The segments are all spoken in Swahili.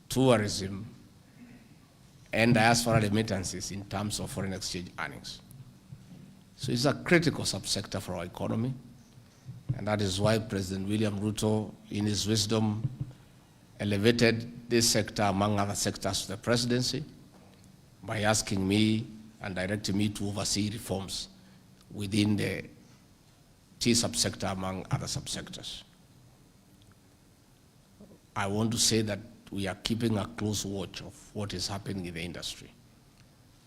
tourism and diaspora remittances in terms of foreign exchange earnings. So it's a critical subsector for our economy, and that is why President William Ruto, in his wisdom, elevated this sector among other sectors to the presidency by asking me and directing me to oversee reforms within the tea subsector among other subsectors. I want to say that we are keeping a close watch of what is happening in the industry.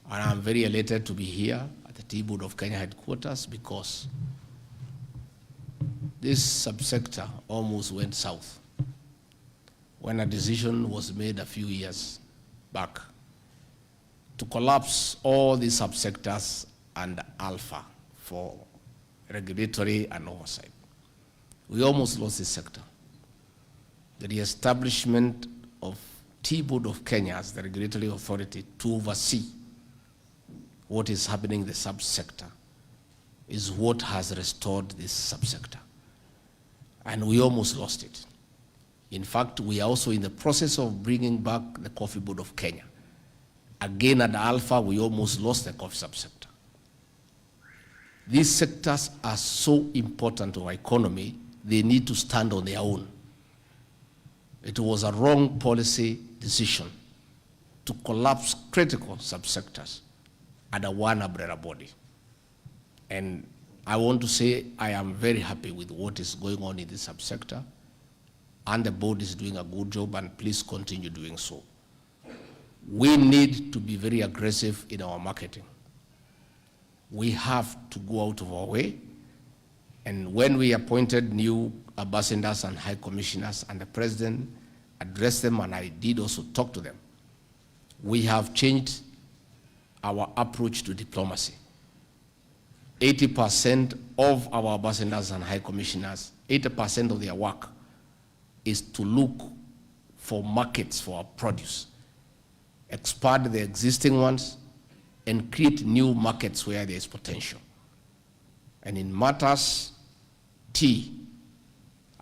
And I'm very elated to be here at the Tea Board of Kenya headquarters because this subsector almost went south when a decision was made a few years back to collapse all these subsectors under Alpha for regulatory and oversight. We almost lost this sector. The re-establishment of Tea Board of Kenya as the regulatory authority to oversee what is happening in the subsector is what has restored this subsector. And we almost lost it. In fact, we are also in the process of bringing back the Coffee Board of Kenya. Again, at Alpha, we almost lost the coffee subsector. These sectors are so important to our economy, they need to stand on their own. It was a wrong policy decision to collapse critical subsectors under one umbrella body. And I want to say I am very happy with what is going on in this subsector, and the board is doing a good job, and please continue doing so. We need to be very aggressive in our marketing. We have to go out of our way, and when we appointed new ambassadors and high commissioners, and the president addressed them, and I did also talk to them, we have changed our approach to diplomacy. 80% of our ambassadors and high commissioners, 80% of their work is to look for markets for our produce, expand the existing ones, and create new markets where there is potential. And in matters tea,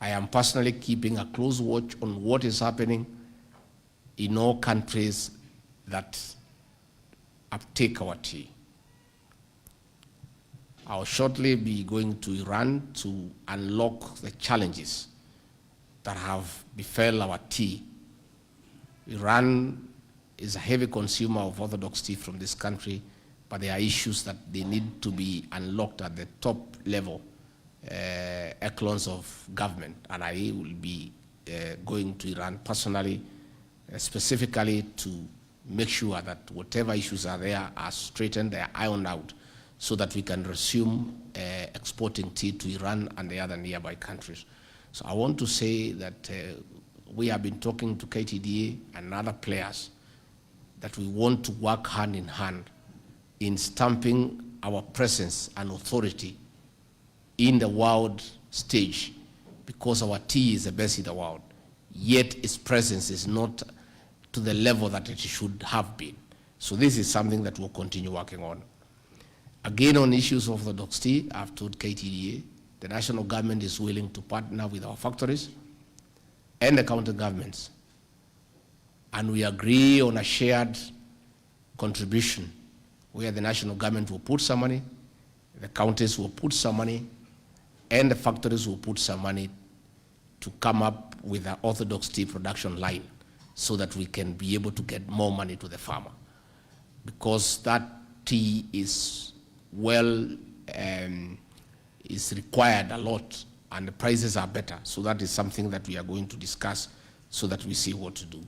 I am personally keeping a close watch on what is happening in all countries that uptake our tea. I'll shortly be going to Iran to unlock the challenges that have befell our tea. Iran is a heavy consumer of orthodox tea from this country, but there are issues that they need to be unlocked at the top level echelons of government, and I will be going to Iran personally, specifically to make sure that whatever issues are there are straightened, they are ironed out, so that we can resume exporting tea to Iran and the other nearby countries. So I want to say that we have been talking to KTDA and other players that we want to work hand in hand in stamping our presence and authority in the world stage, because our tea is the best in the world, yet its presence is not to the level that it should have been. So this is something that we'll continue working on. Again, on issues of orthodox tea, I've told KTDA, the national government is willing to partner with our factories and the county governments, and we agree on a shared contribution where the national government will put some money, the counties will put some money, and the factories will put some money to come up with an orthodox tea production line so that we can be able to get more money to the farmer. Because that tea is is required a lot, and the prices are better. So that is something that we are going to discuss so that we see what to do.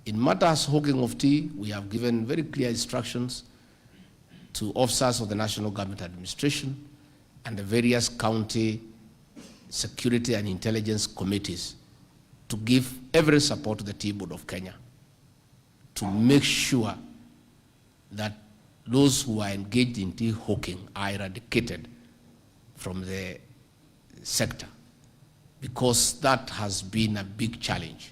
In matters hawking of tea, we have given very clear instructions to officers of the National Government Administration and the various county security and intelligence committees to give every support to the Tea Board of Kenya to make sure that those who are engaged in tea hawking are eradicated from the sector, because that has been a big challenge.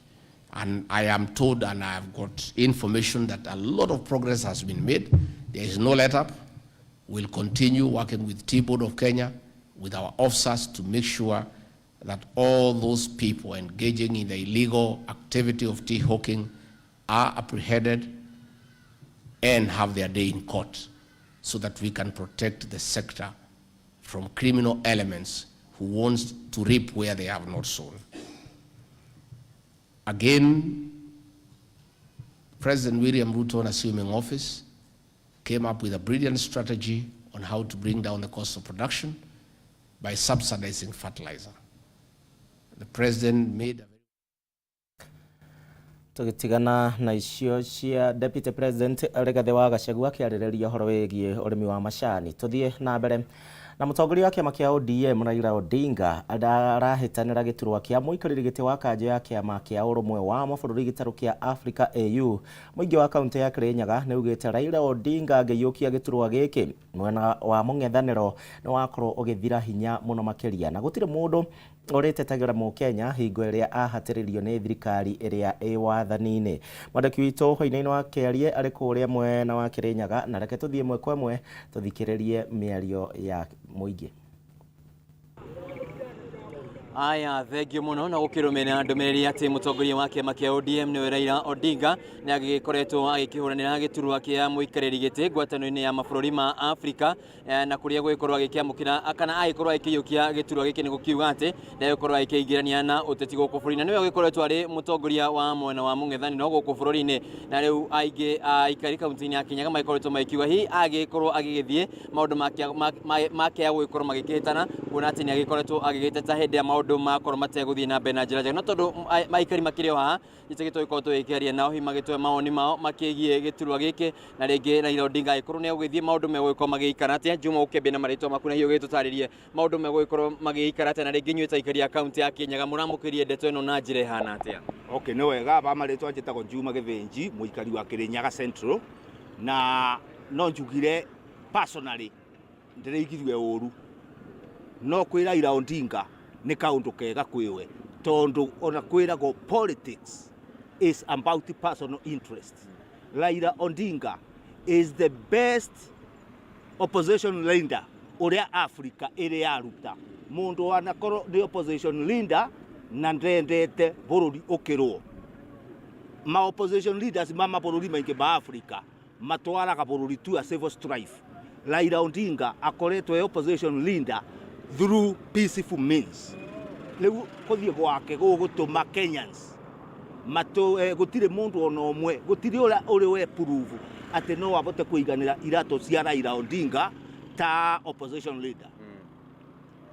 And I am told, and I have got information, that a lot of progress has been made. There is no let-up. We'll continue working with Tea Board of Kenya, with our officers, to make sure that all those people engaging in the illegal activity of tea hawking are apprehended and have their day in court, so that we can protect the sector from criminal elements who want to reap where they have not sown. Again, President William Ruto, on assuming office, came up with a brilliant strategy on how to bring down the cost of production by subsidizing fertilizer. The president made a tugitigana na icio cia Deputy President Rigathi wa Gachagua kiarĩrĩria horo wĩgiĩ ũrĩmi wa macani. Tuthie na mbere na mũtongoria wa kĩama kĩa ODM Raila Odinga arahĩtanĩra gĩturwa kĩa mũikarĩri gĩtĩ wa kanja ya kĩama kĩa ũrũmwe wa mabũrũri gĩtarũ kĩa Africa AU. Mũingĩ wa kaunti ya Kirinyaga nĩugĩte Raila Odinga angĩiyũkia gĩturwa gĩkĩ mwena wa mũng'ethanĩro nĩ wakorwo ũgĩthira hinya mũno makĩria, na gũtirĩ mũndũ ũrĩtetagĩra Mũkenya hingo ĩrĩa ahatĩrĩrio nĩ thirikari ĩrĩa ĩ wathani-inĩ. Mwandĩki witũ Hwainĩ wa Kĩarie arĩ kũrĩa mwena wa Kirinyaga, na reke tũthiĩ ĩmwe kwa ĩmwe tũthikĩrĩrie mĩario ya mũingĩ. Aya thengio muno na gukirumena ndumiriri ati mutongoria wa kiama kia ODM ni Raila Odinga ni agikoretwo agikihũranĩra gĩturwa kia mũikarĩri gĩtĩ ngwatanĩro-inĩ ya mabũrũri ma Africa na kuria gũgikorwo agĩkĩamũkĩra kana agĩkorwo agĩkĩiyũkia gĩturwa gĩkĩ nĩ gũkiuga atĩ nĩ agĩkorwo agĩkĩingĩrania na ũteti gũkũ bũrũri-inĩ. Nĩwe agĩkoretwo arĩ mũtongoria wa mwena wa mũng'ethanĩro gũkũ bũrũri-inĩ, na rĩu aingĩ aikari kaunti-inĩ ya Kirinyaga magĩkoretwo magĩkiuga hihi agĩkorwo agĩgĩthiĩ maũndũ make ya gũgĩkorwo magĩkĩhĩtana, kuona atĩ nĩ agĩkoretwo agĩgĩteta hĩndĩ ya maũndũ makorwo mategũthiĩ na mbere na njĩra njega. No tondũ maikari makĩrĩ o haha gĩtĩ gĩtũgĩkorwo tũgĩkĩaria nao hihi magĩtũhe mawoni mao makĩgiĩ gĩturwa gĩkĩ, na rĩngĩ Raila Odinga agĩkorwo nĩ agũgĩthiĩ maũndũ megũgĩkorwo magĩikara atĩa. Juma ũkĩambia na marĩtwa maku na hihi ũgĩtũtarĩrie maũndũ megũgĩkorwo magĩikara atĩa, na rĩngĩ inyuĩ ta aikari a kaunti ya Kirinyaga mũramũkĩrie ndeto ĩno na njĩra ĩhana atĩa? Okay, nĩ wega ba marĩtwa njĩtagwo Juma Gĩthĩnji, mũikari wa Kirinyaga Central, na no njugire personally ndĩrĩigithwe ũru no kwĩ Raila Odinga nĩ kaũndũ kega kwĩwe, tondũ ona kwĩragwo politics is about personal interest. Raila Odinga is the best opposition leader ũrĩa Africa ĩrĩ yaruta. Mũndũ wanakorwo nĩ opposition leader na ndendete bũrũri ũkĩrwo. Ma opposition leaders ma mabũrũri maingĩ ma Africa matwaraga bũrũri tu a civil strife. Raila Odinga akoretwo e opposition leader through peaceful means. Leu kuthie gwake gũgũtũma Kenyans gũtirĩ mũndũ ona ũmwe, gũtirĩ ũrĩa we prove atĩ no abote kũiganĩra iratũ cia Raila Odinga ta opposition leader.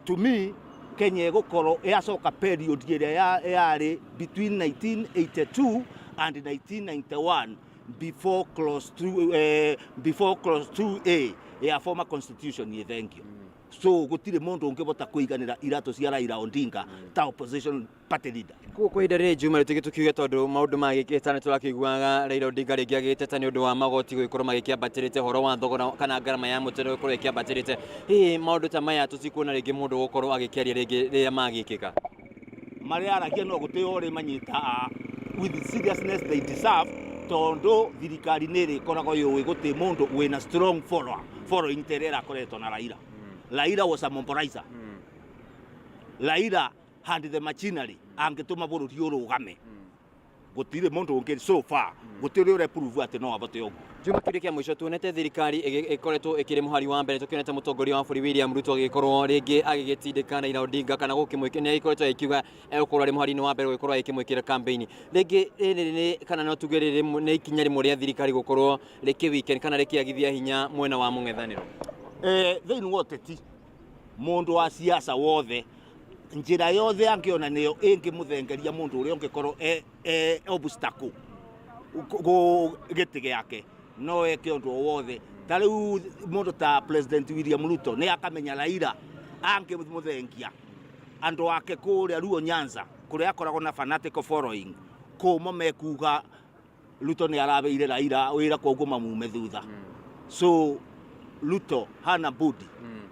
To me, Kenya gũkorwo yacoka period ĩrĩa yarĩ between 1982 and 1991 before clause 2A ya former constitution yethengio. So gũtirĩ mũndũ ũngĩbota kũiganĩra iratũ cia Raila Odinga ta opposition party leader. Kwa ihinda rĩrĩ Juma tũkiuge tondũ maũndũ magĩkĩte nĩ tũrakĩiguaga Raila Odinga rĩngĩ agĩteta nĩ ũndũ wa magoti gũkorwo magĩkĩambatĩrĩte horo wa thogora kana ngarama ya mũtũrĩre gũkorwo ĩkĩambatĩrĩte. Hihi maũndũ ta maya tũtikuona rĩngĩ mũndũ gũkorwo agĩkĩaria rĩngĩ rĩrĩa magĩkĩka? Marĩa aragia no gũtĩo ũrĩ manyita with seriousness they deserve, tondũ thirikari nĩ ĩrĩkoragwo yũĩ gũtĩ mũndũ wĩna strong following terera ĩrakoretwo na Raila. Raila was a mobilizer. Raila had the machinery angĩtũma bũrũri ũrũgame. Gũtirĩ mũndũ ũngĩ so far gũtirĩ ũrĩa prove atĩ no abote ũguo. Juma kĩrĩa kĩa mũico tuonete thirikari ĩkoretwo ĩkĩrĩ mũhari wa mbere, tukĩonete mũtongoria wa bũrũri William Ruto agĩkorwo rĩngĩ agĩgĩtindĩka Raila Odinga kana gũkĩmwĩkĩra, ĩkoretwo ĩkiuga egũkorwo arĩ mũhari-inĩ wa mbere gũkorwo agĩkĩmwĩkĩra campaign. Rĩngĩ rĩrĩ kana no tuge rĩrĩ nĩ ikinya rĩmwe rĩa thirikari gũkorwo rĩkĩweekend kana rĩkĩagithia hinya mwena wa mũng'ethanĩro. Thĩinĩ wa ũteti mũndũ wa siasa wothe njĩra yothe angĩona nĩyo ĩngĩmũthengeria mũndũ ũrĩa ũngĩkorwo obstacle gĩtĩ gĩake no eke ũndũ wothe. Ta rĩu mũndũ ta President William Ruto nĩ akamenya Raila angĩmũthengia andũ ake kũrĩa Luo Nyanza kũrĩa akoragwo na fanatical following kũma mekuga Ruto nĩ arabeire Raila wĩra koguo mamume thutha. So Ruto hana budi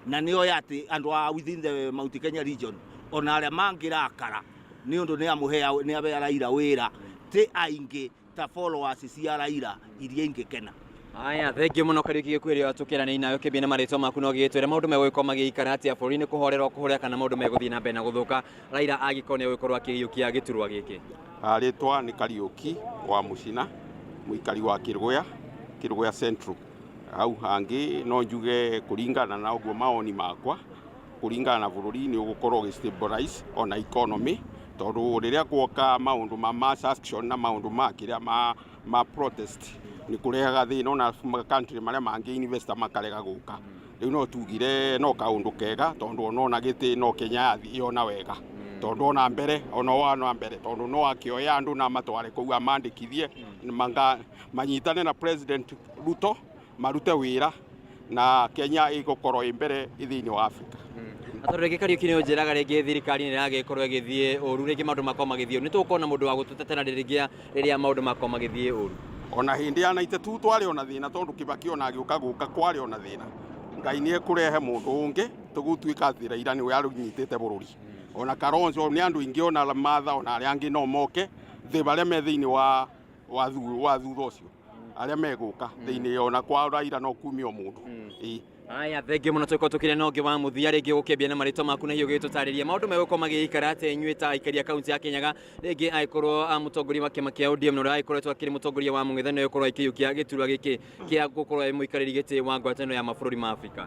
na nĩo yati andũ within the Mount Kenya region ona arĩa mangĩrakara nĩ ũndũ nĩ abea Raila wĩra ti aingĩ ta followers cia Raila iria ingĩkena. Aya thengio muno Kariuki gĩkwĩrĩ atukĩra nĩ inayo kĩbina marĩtwa maku no gĩtwĩre maũndũ megũgĩkorwo magĩikara atĩa bũrũri-inĩ kũhorera kũhorera kana maũndũ megũthiĩ na mbere na gũthũka Raila agĩkorwo nĩ agũkorwo akĩiyũkia gĩturwa gĩkĩ. Rĩtwa nĩ Kariuki wa Mũcina, mũikari wa Kĩrũgũya Central. Hau hangĩ no njuge kũringana na ũguo mawoni makwa, kũringana na bũrũri nĩ ũgũkorwo ũgĩ-stabilize ona economy, tondũ rĩrĩa guoka maũndũ ma mass action na maũndũ ma kĩrĩa ma protest nĩ kũrehaga thĩna ona country marĩa mangĩ investor makarega gũka. Rĩu no tugire no kaũndũ kega tondũ ona gĩtĩ no Kenya yathii ona wega, tondũ ona mbere tondũ no akĩoya andũ na matware kũu amandĩkithie manyitane na President Ruto marute wĩra na Kenya ĩgũkorwo ĩ mbere thĩinĩ wa Africa. Atoro rĩngĩ Kariuki nĩ ũnjĩraga rĩngĩ thirikari nĩ ĩragĩkorwo ĩgĩthiĩ ũru, rĩngĩ maũndũ makorwo magĩthiĩ ũru, nĩ tũgũkorwo na mũndũ wa gũtũtetera rĩrĩa maũndũ makorwo magĩthiĩ ũru. Ona hĩndĩ ya 92 twarĩ ona thĩna tondũ Kibaki ona agĩũka gũka kwarĩ ona thĩna. Ngai nĩ ekũrehe mũndũ ũngĩ tũgũtuĩka atĩ Raila nĩwe arũnyitĩte bũrũri. Ona Kalonzo nĩ andũ ingĩ ona Martha ona arĩa angĩ no moke barĩa me thĩinĩ wa thutha ũcio arĩa megũka thĩinĩ ona kwa Raila no kumio mũndũ. Aya thengio muno tũkorwo tũkĩrĩa na ũngĩ wa mũthia rĩngĩ gũkĩambia na marĩtwa maku na hiyo gĩtũtarĩria maũndũ megũkorwo magĩikara atĩa inyuĩ ta aikari a kaunti ya Kirinyaga, rĩngĩ agĩkorwo mũtongoria wa kĩama kĩa ODM na ũrĩa agĩkoretwo akĩrĩ mũtongoria wa mũng'ethanĩro gũkorwo akĩiyũkia gĩturwa gĩkĩ kĩa gũkorwo mũikarĩri gĩtĩ wa ngwatanĩro ya mabũrũri ma Afrika.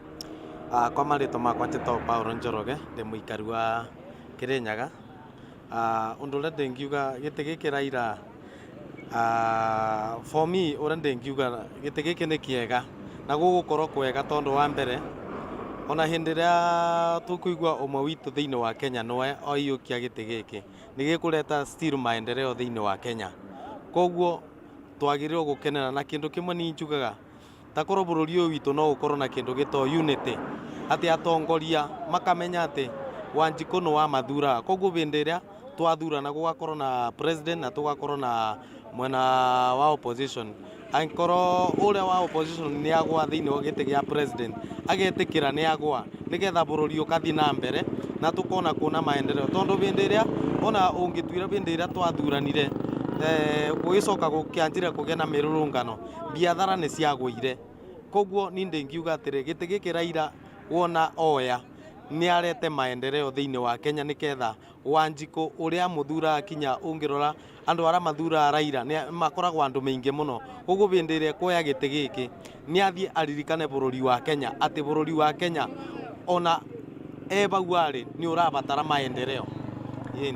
Kwa marĩtwa makwa njĩtagwo Paul Njoroge, ndĩ mũikari wa Kirinyaga. Ũndũ ũrĩa ndĩngiuga gĩtĩ gĩkĩ Raila, for me ũrĩa ndĩngiuga gĩtĩ gĩkĩ nĩ kĩega na gũgũkorwo kwega tondũ wa mbere ona hĩndĩ ĩrĩa tũkũigua ũmwe witũ thĩinĩ wa Kenya nĩwe oiyũkia gĩtĩ gĩkĩ nĩ gĩkũreta still maendeleo thĩinĩ wa Kenya. Koguo twagĩrĩirwo gũkenera na kĩndũ kĩmwe niĩ njugaga takorwo bũrũri ũyũ witũ no ũkorwo na kĩndũ gĩtagwo unity, atĩ atongoria makamenya atĩ Wanjikũ nĩ wa mathuraga. Koguo hĩndĩ ĩrĩa twathurana gũgakorwo na president na tũgakorwo na mwena wa opposition, angĩkorwo ũrĩa wa opposition nĩ agwa thĩinĩ wa gĩtĩ gĩa president agetĩkĩra nĩ agwa nĩgetha bũrũri ũkathiĩ na mbere na tũkona kuona maendeleo, tondũ hĩndĩ ĩrĩa ona ũngĩtuĩra hĩndĩ ĩrĩa twathuranire gũgĩcoka gũkĩanjire kũgĩa na mĩrũrũngano biathara nĩ ciagũire. Koguo niĩ ndĩngiuga atĩrĩ gĩtĩ gĩkĩ Raila wona oya nĩ arete maendeleo thĩinĩ wa Kenya nĩgetha Wanjikũ ũrĩa mũthuraga kinya ũngĩrora andũ arĩa mathuraga Raila nĩ makoragwo andũ maingĩ mũno. Koguo hĩndĩ ĩrĩa kuoya gĩtĩ gĩkĩ nĩ athiĩ aririkane bũrũri wa Kenya atĩ bũrũri wa Kenya ona bau arĩ nĩ ũrabatara maendeleo.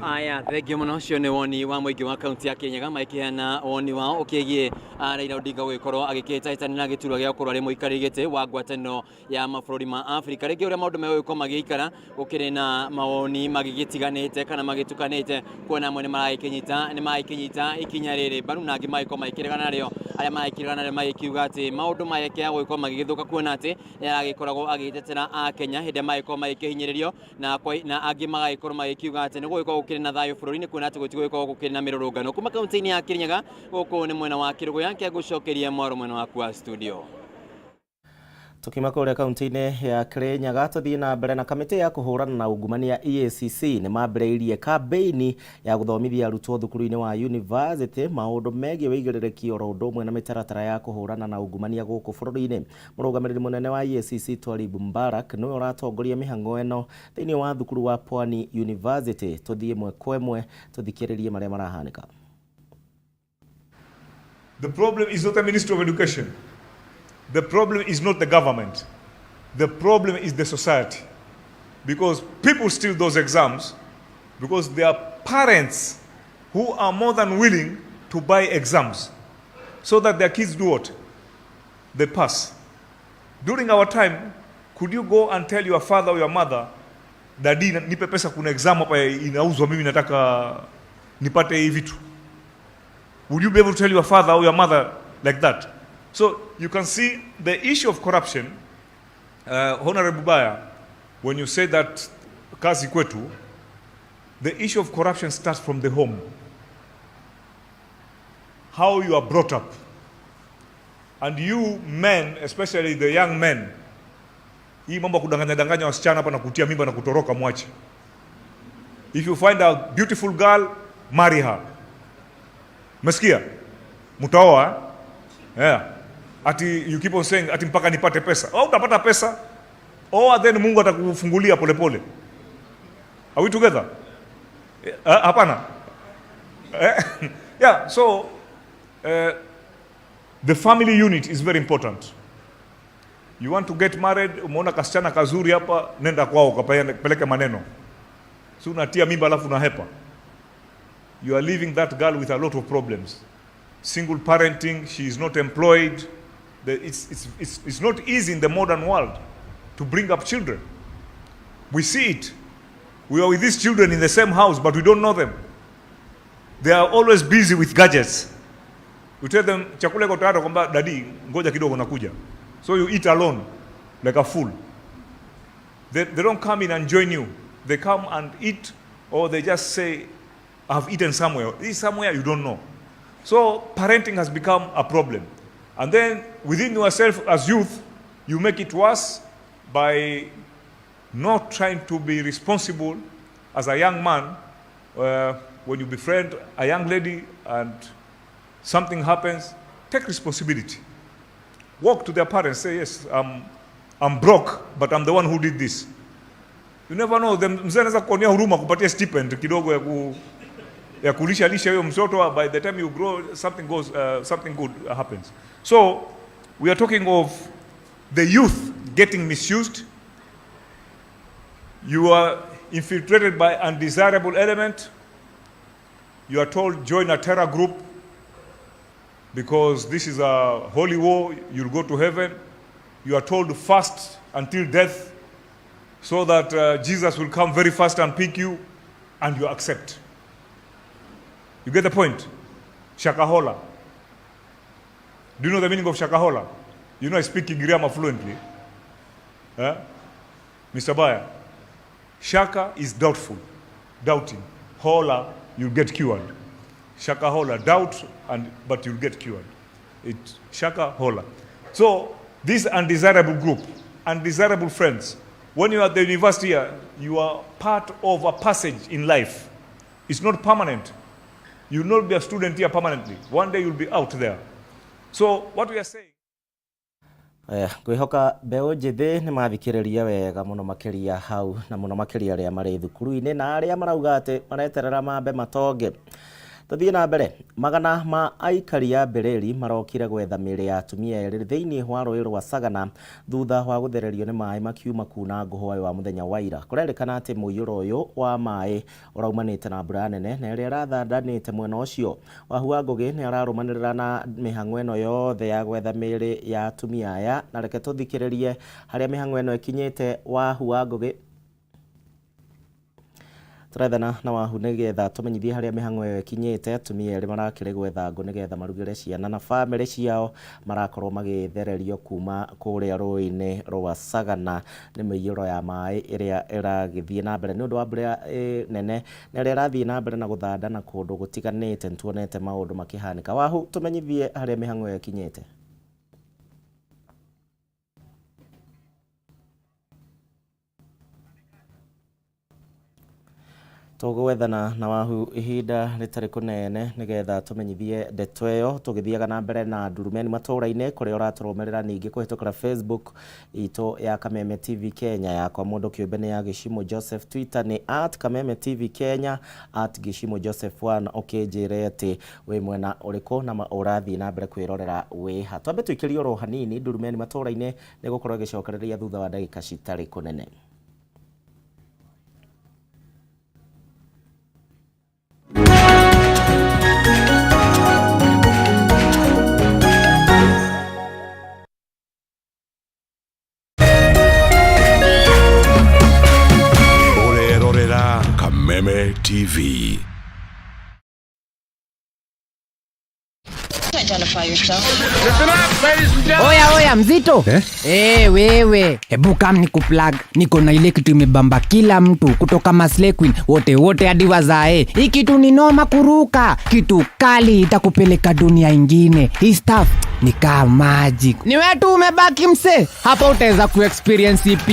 Aya thengio muno ũcio nĩ woni wa mũingĩ wa kaunti ya Kirinyaga makĩheana woni wao ũkĩgiĩ Raila Odinga gũgĩkorwo agĩkĩhĩtahĩtanĩra gĩturwa gĩa gũkorwo arĩ mũikarĩri gĩtĩ wa ngwatanĩro ya mabũrũri ma Afrika. Rĩngĩ ũrĩa maũndũ megũgĩkorwo magĩikara gũkĩrĩ na mawoni magĩgĩtiganĩte kana magĩtukanĩte, kuona amwe nĩ maragĩkĩnyita ikinya rĩrĩ mbaru na angĩ magĩkorwo magĩkĩregana narĩo, arĩa maragĩkĩregana narĩo magĩkiuga atĩ maũndũ maya kĩaya gũgĩkorwo magĩgĩthũka, kuona atĩ nĩ aragĩkoragwo agĩtetera Akenya hĩndĩ magĩkorwo magĩkĩhinyĩrĩrio na angĩ magagĩkorwo magĩkiuga atĩ nĩ gũgĩkorwo gũkĩrĩ na thayũ bũrũri-inĩ, kuona atĩ gũtigũgĩkorwo gũkĩrĩ na mĩrũrũngano. Kuma kaunti-inĩ ya Kirinyaga gũkũ nĩ mwena wa Kĩrũgũya, kĩa gũcokeria mwaro mwena waku wa studio. Tukima kũrĩa kaunti-inĩ ya Kirinyaga tũthiĩ na mbere na kamĩtĩ ya kũhũrana na ungumania EACC nĩ mambĩrĩirie kambĩini ya gũthomithia arutwo thukuru-inĩ wa university maũndũ megiĩ wĩigĩrĩrĩki oro ũndũ ũmwe na mĩtaratara ya kũhũrana na ungumania gũkũ bũrũri-inĩ. Mũrũgamĩrĩri mũnene wa EACC Twalib Mbarak nĩwe ũratongoria mĩhang'o ĩno thĩinĩ wa thukuru wa Pwani University. Tũthiĩ ĩmwe kwa ĩmwe tũthikĩrĩrie marĩa marahanĩka. The problem is not the Ministry of Education. The problem is not the government. The problem is the society. Because people steal those exams because there are parents who are more than willing to buy exams so that their kids do what? They pass. During our time, could you go and tell your father or your mother, Dadi, nipe pesa kuna exam hapa inauzwa mimi nataka nipate hii vitu? Would you be able to tell your father or your mother like that? So you can see the issue of corruption, Honorable Baya, when you say that kazi kwetu, the issue of corruption starts from the home. How you are brought up. And you men, especially the young men, hii mambo kudanganya wasichana hapa na kutia mimba na kutoroka mwache. If you find a beautiful girl, marry her. Mesikia? Mutaoa? Yeah. ati you keep on saying ati mpaka nipate pesa. Au utapata pesa, or then Mungu atakufungulia polepole. Are we together? Hapana. Yeah, so the family unit is very important. You want to get married, umeona kasichana kazuri hapa, nenda kwao kapeleke maneno. So unatia mimba alafu unahepa. You are leaving that girl with a lot of problems. Single parenting, she is not employed. It's not easy in the modern world to bring up children. We see it. We are with these children in the same house, but we don't know them. They are always busy with gadgets. We tell them, chakula iko tayari, kwamba daddy, ngoja kidogo nakuja. So you eat alone, like a fool. They don't come in and join you. They come and eat, or they just say, I've eaten somewhere. This is somewhere you don't know. So parenting has become a problem. And then within yourself as youth, you make it worse by not trying to be responsible as a young man. When you befriend a young lady and something happens, take responsibility. Walk to their parents, say, yes, I'm broke, but I'm the one who did this. You never know, mzee anaweza kuonea huruma kupatia stipend kidogo ya kulisha hiyo mtoto. By the time you grow, something good happens. So we are talking of the youth getting misused. You are infiltrated by undesirable element. You are told join a terror group because this is a holy war, you'll go to heaven. You are told to fast until death so that Jesus will come very fast and pick you, and you accept. You get the point? Shakahola. Do you know the meaning of shakahola? You know I speak Kigiriama fluently. Mr. Baya. Shaka is doubtful, doubting. Hola, you'll get cured. Shakahola, doubt, but you'll get cured. It's shakahola. So this undesirable group, undesirable friends, when you are at the university, you are part of a passage in life. It's not permanent. You will not be a student here permanently. One day you'll be out there. So what we are saying. Ngwihoka mbeu njithi ni mathikiriria wega muno makiria hau na muno makiria aria mari thukuru-ini na aria marauga ati mareterera mambe matonge. Tuthie na mbere, magana ma aikari a Mbereri marokire gwetha mĩĩrĩ ya atumia erĩ thĩinĩ wa rũĩ rwa Sagana thutha wa gũthererio nĩ maĩ makiuma kuna ngũhũa wa mũthenya wa ira. Kũrerĩkana atĩ mũiyũro ũyũ wa maĩ ũraumanĩte na mbura nene na ĩrĩa ĩrathandanĩte mwena ũcio. Wahua Ngũgĩ nĩ ararũmanĩrĩra na mĩhang'o ĩno yothe ya gwetha mĩĩrĩ ya atumia aya, na reke tũthikĩrĩrie harĩa mĩhang'o ĩno ĩkinyĩte. Wahua Ngũgĩ, tũrathana na Wahu nĩgetha tũmenyithie harĩa mĩhang'o ĩyo ĩkinyĩte. Atumia erĩ marakĩrĩ gwetha ngũ nĩgetha marugĩre ciana na bamĩrĩ ciao marakorwo magĩthererio kuma kũrĩa rũĩ-inĩ rwa Sagana nĩ mĩiyũro ya maĩ ĩrĩa ĩragĩthiĩ na mbere nĩ ũndũ wa mbura nene na ĩrĩa ĩrathiĩ na mbere na gũthandana kũndũ gũtiganĩte. Nĩtuonete maũndũ makĩhanĩka. Wahu, tũmenyithie harĩa mĩhang'o ĩyo ĩkinyĩte. Tũgwethana na Wahu ihinda rĩtarĩ kũnene nĩgetha tũmenyithie ndeto ĩyo, tũgĩthiaga na mbere na ndurumeni matũũra-inĩ kũrĩa ũratũrũmĩrĩra ningĩ kũhĩtũkĩra Facebook itũ ya Kameme TV Kenya. Yakwa mũndũ kĩũmbe nĩ ya Gĩcimo Joseph, Twitter nĩ @Kameme TV Kenya, @Gĩcimo Joseph 1. ũkĩnjĩre atĩ wĩ mwena ũrĩkũ na ũrathiĩ na mbere kwĩrorera wĩha. Twambe tũikĩrie oro hanini ndurumeni matũũra-inĩ nĩ gũkorwo ĩgĩcokereria thutha wa ndagĩka citarĩ kũnene. Kameme TV. Identify yourself. Oya mzito. Wewe, hebu kam nikuplug. Niko na ile kitu imebamba kila mtu kutoka Maslay Queen wote hadi wazae. Hii kitu ni noma kuruka. Kitu kali itakupeleka dunia ingine. Hii stuff ni kama magic. Ni wewe tu umebaki mse. Hapa utaweza kuexperience